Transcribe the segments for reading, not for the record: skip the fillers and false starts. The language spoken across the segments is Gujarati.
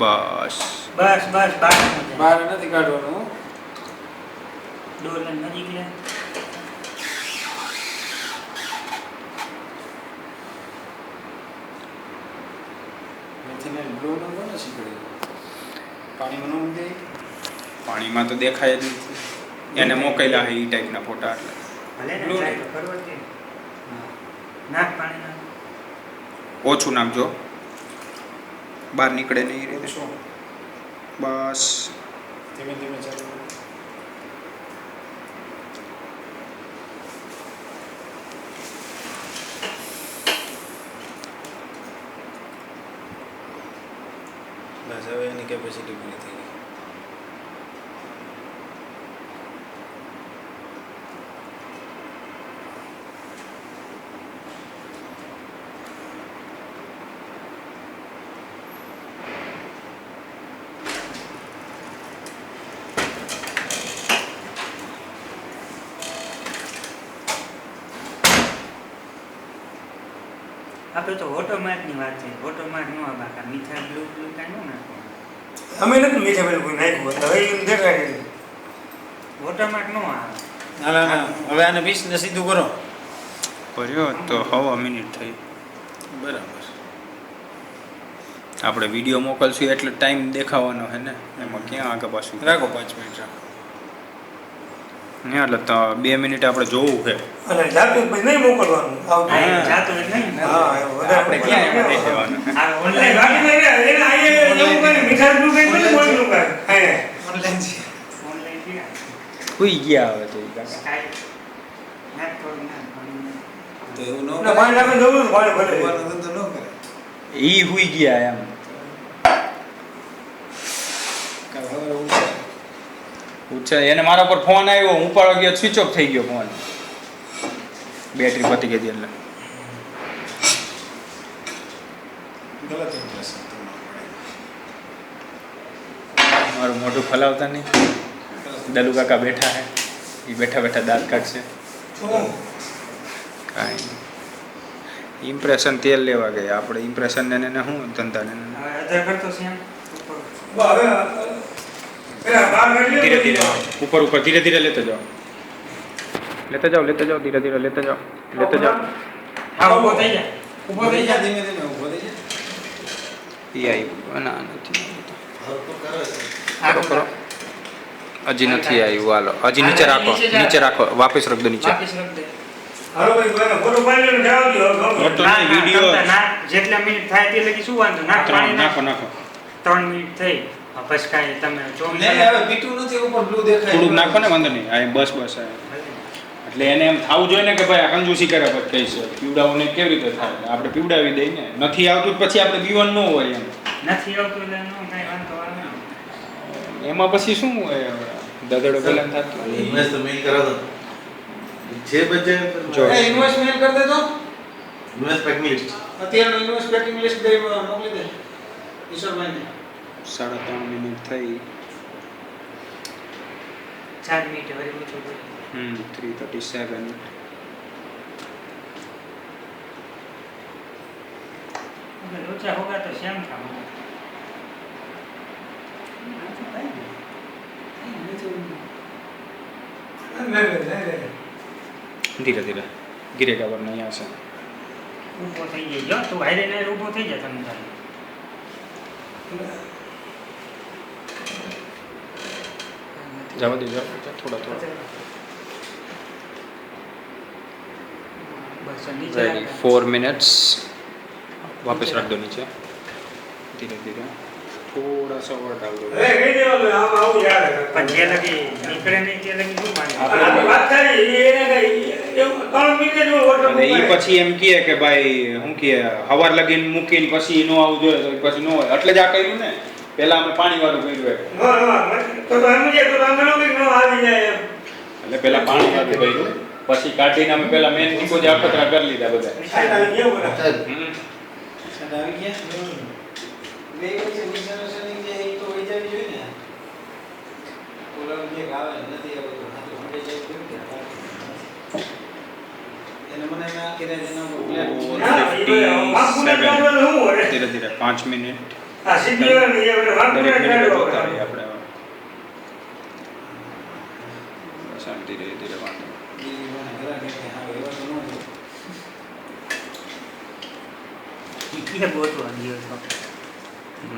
બસ બસ બસ બહાર નથી કાઢવાનું. ડોલર નજીક લે. મેથીને બ્લોડ કોને શીખવાડ્યું? પાણીમાં ન મૂકી. પાણીમાં તો દેખાય જ નથી. એને મોકલ્યા છે એ ટાઈપના ફોટા એટલે ભલે ને ડોલર. ટ્રાય તો કરવો જ છે. નાખ પાણી નાખ. ઓછું નાખજો, બહાર નીકળે નહીં એ રીતે. ઓછું. બસ ધીમે ધીમે ચાલુ. બસ હવે એની કેપેસિટી પૂરી થઈ ગઈ. આપણે તો ઓટોમાર્કની વાત છે. ઓટોમાર્ક નો બાકા મીઠા બ્લુ બ્લુ કાંઈ ન નાખો. અમે નથી મીઠા પેલું કોઈ નાખ્યું હવે એમ દેખાય. ઓટોમાર્ક નો આવે. ના ના હવે આને પીસને સીધું કરો. કર્યો તો 6 મિનિટ થઈ. બરાબર. આપણે વિડીયો મોકલશું એટલે ટાઈમ દેખાવાનો છે ને, એમાં ક્યાં આગળ પાછું રાખો 5 મિનિટ રાખો. ને એટલે તો 2 મિનિટ આપણે જોવું છે. અને જાતું પછી નહીં મોકલવાનું આવતું. આ જાતો જ નહીં. હા એવું વધારે આપણે ક્યાં એમાં દેખાવાનું? આ ઓનલાઈન બાકી નહીં રે, એને આઈએ એવું કાંઈ મીઠા બ્લુ કાંઈ નથી મોકલું કાંઈ. હા ઓનલાઈન છે. ઓનલાઈન છે. સુઈ ગયા હવે તો ઈ કાકા. સ્કાય નાખ થોડું નાખ પાણી નાખ. તો એવું ન ના, પાણી નાખીને જવું ને પાણી ભલે. કરવાનો ધંધો ન કરે. ઈ સુઈ ગયા એમ. કાંઈ હવે ઊંચા. પૂછે એને મારા પર ફોન આવ્યો, હું ઉપાડવા ગયો, સ્વિચ ઓફ થઈ ગયો ફોન, બેટરી પતી ગઈ હતી એટલે. ગલત ઇમ્પ્રેશન મારું મોઢું ખલાવતા નહીં. દલુ કાકા બેઠા હે, એ બેઠા બેઠા દાંત કાઢશે. શું? કાંઈ ઇમ્પ્રેશન તેલ લેવા ગયા આપણે. ઇમ્પ્રેશન ને એને શું ધંધા ને હવે અધર કરતો છે એમ. હવે પેલા બહાર કાઢી ધીરે લે. ધીરે ઉપર ઉપર ધીરે ધીરે લેતા જાઓ, લેતા જાઓ, લેતા જાઓ, ધીરે ધીરે લેતા જાઓ, લેતા જાઓ. હા ઊભો થઈ જા. ઊભો થઈ જા. ધીમે ધીમે ઊભો થઈ જા. એ આવ્યું ના નથી હરકો કરે છે. કરો કરો. હજી નથી આવ્યું, હાલો હજી નીચે રાખો, નીચે રાખો, વાપસ રખ દો નીચે. વાપસ રખ દે. હાલો ભાઈ કોઈને ખોટું પાણી લઈને જવા દ્યો. ખોટું ના, નહીં, ના, વિડીયો. તમતાર નાખ. જેટલા મિનિટ થાય તે લગી શું વાંધો? નાખ પાણી નાખ. નાખો નાખો 3 મિનિટ થઈ. હા, બસ કાંઈ તમે 24 નહીં હવે પીટું નથી ઉપર બ્લુ દેખાય. થોડુંક નાખો ને, વાંધો નહીં. આ બસ બસ આ. એટલે એને એમ થવું જોઈએ ને કે ભાઈ આ કંજૂસી કરે પછી કઈ છે પીવડાવું કેવી રીતે થાય? આપણે પીવડાવી દઈએ ને. નથી આવતું પછી આપણે પીવાનું ન હોય એમ. નથી આવતું એટલે નો કાંઈ વાંધો આવે ને. એમાં પછી શું હોય? દદડો પેલા થતો इन्वेस्ट तो मेल करा दो 6 बजे जो એ ઇન્વેસ્ટ મેલ કરી દે તો. इन्वेस्ट पैक में लिस्ट અત્યારનું ઇન્વેસ્ટ પેકિંગ લિસ્ટ દે મોકલી દે ઈશ્વરભાઈને. 3.5 મિનિટ થઈ. 4 મિનિટ વળી ઓછું બોલ. 3:37. એટલે લોચા હોગા તો શ્યામ ખાવા. ધીરે ધીરે गिरेगा वरना यहाँ से. ઊભો થઈ જાય. જો તું હારે ને ઊભો થઈ જા તમે તારે. जावा दे जाओ थोड़ा थोड़ा. બસ નીચે रेडी રાખ. 4 मिनट्स. वापस रख दो नीचे. धीरे धीरे थोड़ा सा और डाल दो. અરે કઈ દેવાનું આમ આવું યાર. પણ જે લગી નીકળે નહીં તે લગી શું માને? આપણે વાત કરી એને કઈ એવું 3 મિનિટ જ ઓર્ડર અને એ પછી એમ કહે કે ભાઈ શું કહે હવાર લગીને મૂકીને પછી નો આવવું જોઈએ તો પછી નો હોય એટલે જ આ કર્યું ને. પહેલા અમે પાણી વાળું કર્યું હા હા તો એમ જે તો રાંધણો કઈ ન આવી જાય એમ. એટલે પહેલા પાણી વાળું કર્યું પછી કાઢીને અમે પહેલા મેન ટીકો જે અખતરા કરી લીધા બધા. આ કેવું કરે? સાદ આવી ગયા. બે પછી મિસઅન્ડરસ્ટેન્ડિંગ જે એ તો હોઈ જવી જોઈએ ને. કોલર જે આવે નથી આવે તો હાથે ફાડી જાય કેમ કે એને મને ના કરે એનો પ્લેન ના, એ માફ મને કરવાનું શું હોય? ધીરે ધીરે 5 મિનિટ. આ સીધું એ વાત દરેક કરે મિનિટે ચાલો જોતા રહીએ આપણે શાંતિ રહી ધીરે વાંધો દિલ્હીમાં ઘરા બેઠે આવે એવા તો ન હોય. ઈ ગોતવા ગયો છો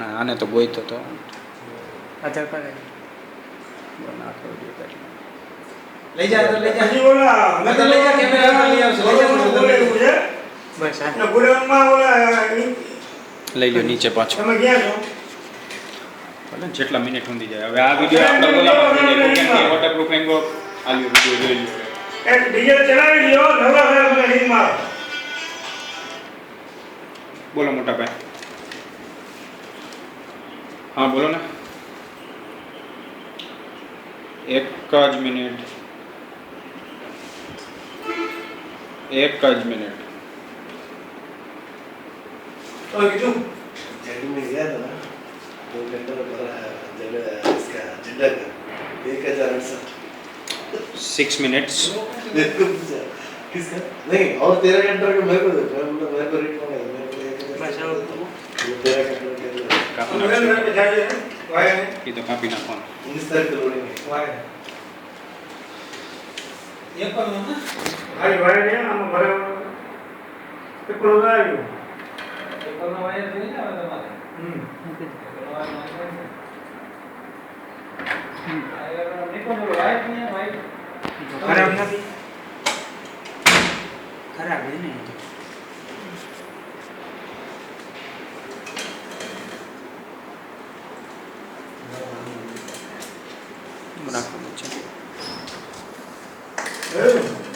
ના આને તો બોઈતો તો અચર કરે નાખો જોઈએ કાંઈ. લઈ જા તો લઈ જા. પછી ઓલા મેં તો લઈ જા, કેમેરા લઈ આવશે, લઈ જા તો બોલે એવું છે બસ આ એટલે ગોડાઉનમાં ઓલા લઈ લો નીચે પાછો તમે ક્યાં છો ભલે ને જેટલા મિનિટ સુધી જાય હવે આ વિડીયો આપણે બોલાવવા કેમ કે વોટરપ્રૂફ એંગો આલ્યો વિડીયો જોઈ લો એક ડીજે ચલાવી લ્યો નવરા થયા મને રીંગ મારો બોલો મોટા ભાઈ હા બોલો ને એક જ મિનિટ તો કીધું जर्नी में गया था ना 2 घंटे तो पड़ा इसका झंडा का 1800 6 મિનિટ્સ मेरे को पूछा किसका नहीं और 13 घंटे का मेरे को मेरे को रेट मांगा मेरे को બસ આવું. 13 घंटे के लिए કાપી અમે નાખશો. ઘરે જાય છે વાય ને એ તો કાપી નાખવાનું 19 तारीख को लोडेंगे વાય એક પણ ન હારી વાય ને આમ ઘરે કેટલો આવ્યો એક પણ વાયર થઈ ને હવે તમારે. મૂકી દે. એક પણ વાયર નાખી દે. વાયર નીકળો બોલો, વાયર નહીં આવે, વાયર. તો ખરાબ નથી ખરાબ છે ને એ તો. નાખવાનું છે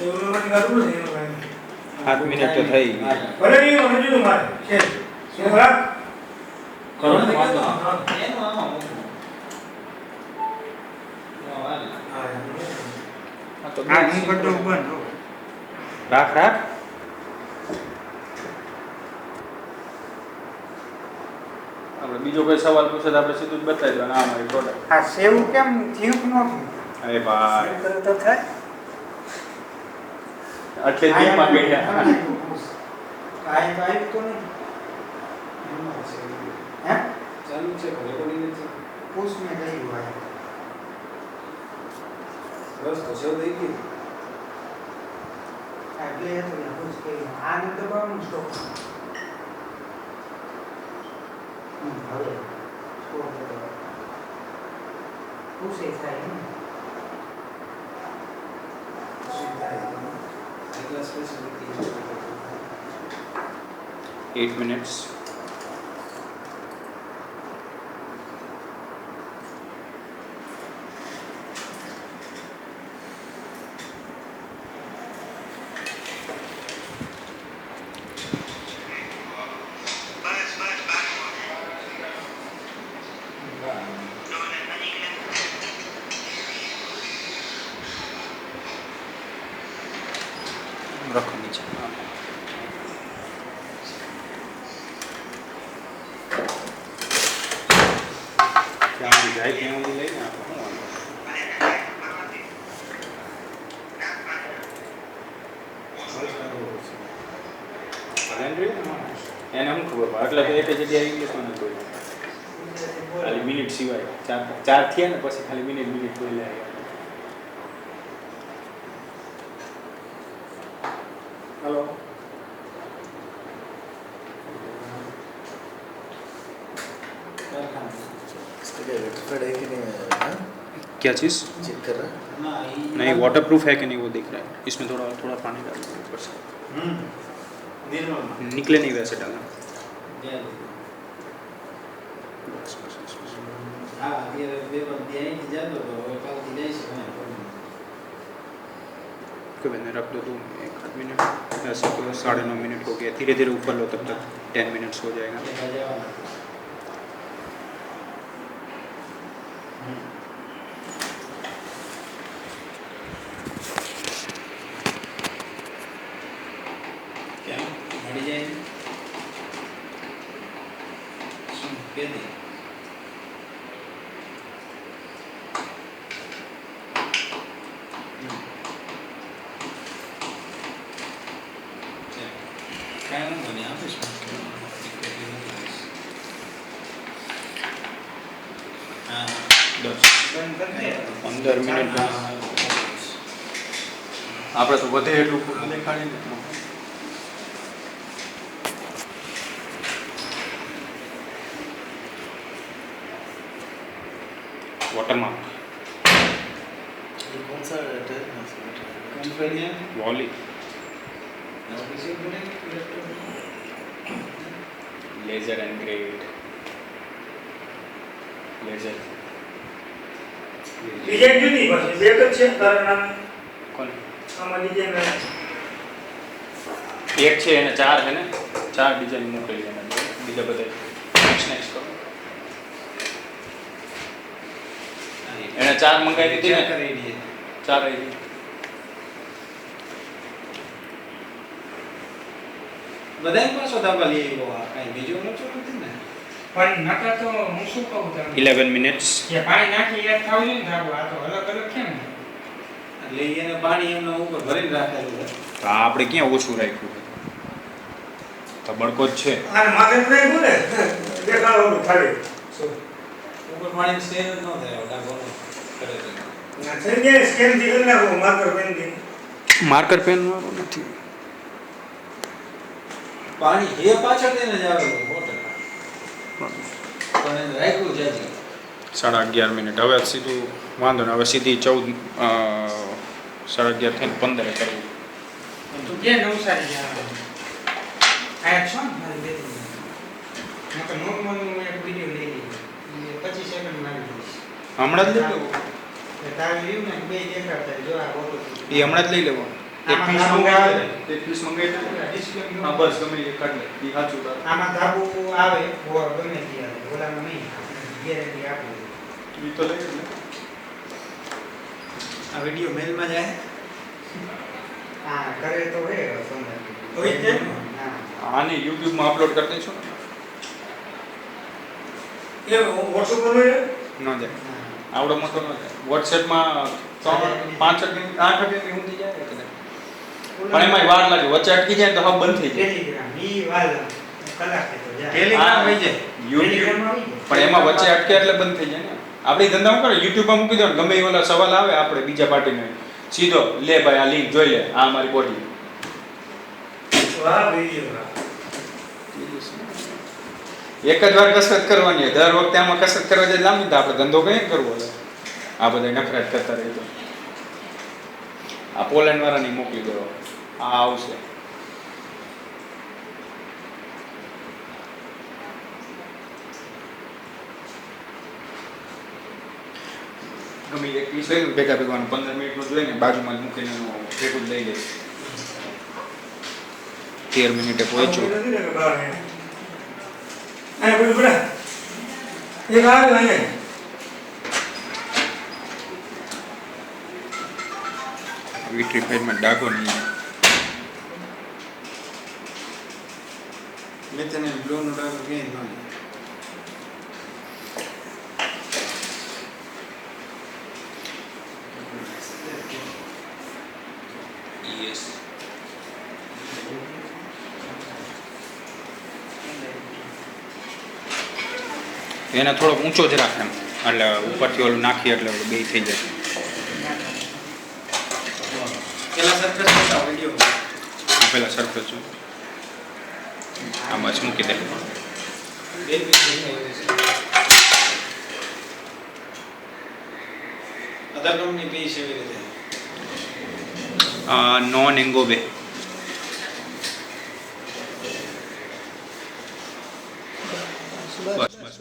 એવું મને કાઢવું નથી એનું કાંઈ. 7 મિનિટ તો થઈ ગઈ. ભલે એ મને જોયું મારે છે શું રાખ કરો ને વાંધો. હા. એનું આમાં મૂકવું. એમાં વાયર. હા આ તો આ હું કરતો બંધ હો. રાખ આપણે બીજો કોઈ સવાલ પૂછે તો આપણે સીધું જ બતાવી દેવાનું આ મારી પ્રોડક્ટ આ સેવ કેમ થયું કે ન થયું અરે ભાઈ સેવ કરે તો થાય આટલે દીપમાં બેઠા કાંઈ તો આવ્યું તો નહીં હે ચાલુ છે રેકોર્ડિંગ છે. પૂછ મેં કહ્યું ભાઈ બસ તો સેવ થઈ ગઈ. એટલે એ તો પૂછ કહ્યું આને દબાવવાનું સ્ટોપ હવે સ્ટોપ પૂછે થાય ને એટલા સ્પેસિફિક 8 મિનિટ્સ રાખો નીચે ત્યાં જાય ત્યાં સુધી લઈને આપણે શું વાંધો એને શું ખબર પડે એટલે તો એક જગ્યાએ ઇંગ્લિશમાં નથી બોલ્યું ખાલી મિનિટ સિવાય ચાર થયા ને પછી ખાલી મિનિટ બોલ્યા હેલો. इसका क्या रेटिफाइड है कि नहीं है हाँ? क्या चीज़ चेक कर रहा है ના ઈ नहीं वाटरप्रूफ है कि नहीं वो दिख रहा है इसमें थोड़ा थोड़ा पानी डाल दो ऊपर से નિર્મલમાં. निकले नहीं वैसे डालना ત્યાં बस बस बस बस હા અત્યારે બે પણ ત્યાંથી જતો તો હવે કાલથી જઈશ ને. कोई मैंने रख दो 1 मिनट ऐसे तो 9.5 मिनट हो गया धीरे धीरे ऊपर लो तब तक 10 मिनट्स हो जाएगा ત્યાં જવાના. કેમ મળી જાય ને? શું કે દે? કાંઈ વાંધો નહીં, આપીશ. ટિકિટ નથી લઈશ. બંધ કરી દે 15 મિનિટ આપણે તો વધે એટલું દેખાડીને વોટરમાર્ક ये कौन सा है कौन बढ़िया વોલી और किसी को बोलेंगे laser and grade laser design જુદી પછી બે જ છે તારા નામ કોણ આમાં ડિઝાઇન એક છે એને 4 છે ને 4 ડિઝાઇન મોકલી એને બીજા બધા નેક્સ્ટ કરો એને 4 મંગાવી દીધી ને કરી દીધી 4 આવી બધાય પાછો દાબા લઈ આવ્યો આ કાંઈ બીજો લોચો નથી ને પણ નકર તો હું શું કહું તમને 11 મિનિટ્સ કે પાણી નાખી યાદ થાવ જોઈએ ને ધાબો આ તો અલગ અલગ છે ને એટલે એને પાણી એમના ઉપર ભરીને રાખેલું છે તો આ આપણે ક્યાં ઓછું રાખ્યું છે તો બળકો જ છે અને માથે નહીં બોલે દેખાડવાનું ખાલી ઉપર પાણી સ્ટેજ જ ન થાય ડાબોનો કરે છે ના થઈ જાય સ્કેન થી કરી નાખો માર્કર પેન થી માર્કર પેન વાળો નથી પાણી એ પાછળ થઈને જ આવે બોટલ પણ એને રાખ્યું છે હજી. 11:30 મિનિટ હવે સીધું વાંધો ને હવે સીધી 11:30 થઈને 15 કરવું તું કે નવસારી જવાનું આ છો ને મારી બેટી નકર નોર્મલ હું એક વિડિયો લઈ લીધો 25 સેકન્ડ મારી દઈશ હમણાં જ લઈ લેવો કે તારે લીવ ને બે દેખાડતા જો આ ફોટો એ હમણાં જ લઈ લેવો એક આમાં પીસ નામ મંગાવી આવે. દે એક પીસ મંગાવી દે ડિસ્પ્લે હા બસ ગમે એ કાઢ લે એ સાચું તાર આમાં ધાબુ આવે ઓર ગમે તે આવે ઓલામાં નહીં ગેરંટી આપું એ તો લઈ લે આ વિડિયો મેલમાં જાય હા કરે તો હે સમજ હોય જ છે ને? હા આને યુટ્યુબમાં અપલોડ કરી દઈશું એ વોટ્સઅપ પર હોય ન જાય આવડો મોટો ન જાય વોટ્સએપમાં 3 5 મિનિટ 8 મિનિટ ઊંધી જાય કદાચ પણ એમાંય વાર લાગે વચ્ચે અટકી જાય ને તો હવે બંધ થઈ જાય ટેલિગ્રામ ઈ વાલ કલાક તો જાય ટેલિગ્રામ હોય છે યુટ્યુબ પણ એમાં વચ્ચે અટકે એટલે બંધ થઈ જાય ને આપણે ધંધામાં કરો યુટ્યુબમાં મૂકી દો ને ગમે એ ઓલા સવાલ આવે આપણે બીજા પાર્ટીને સીધો લે ભાઈ આ લિંક જોઈ લે આ મારી બોડી વાહ વિડિયો એક જ વાર કસરત કરવાની હોય. દર વખતે આમાં કસરત કરવા જાય લાંબી તો આપણે ધંધો કઈ કરવો હવે આ બધા નફરત કરતા રહી તો આ પોલેન્ડ વાળાની મોકલી દો આ આવશે ગમે એક પીસ લઈને ભેગા ભેગવાનું 15 મિનિટનું જોઈને બાજુમાં જ મૂકીને એનું ભેગું જ લઈ લઈશ 13 મિનિટે પહોંચ્યું નથી ને કે બહાર હે આ બોલ બડા એક આવે અહીંયા વિટ્રીફાઈડમાં ડાઘો નહીં મેં તને બ્લોનો ડાલો ક્યાંય ન યસ એને થોડોક ઊંચો જ રાખે એમ એટલે ઉપરથી ઓલું નાખીએ એટલે ઓલું બે થઈ જાય પેલા સરફેસ કરતા વિડિયો આ પેલા સરફેસ જો આ બસ મૂકી દે બે પીસ દેખાય છે અધર કંપની પીસ એવી રીતે નોન એંગોબે બસ બસ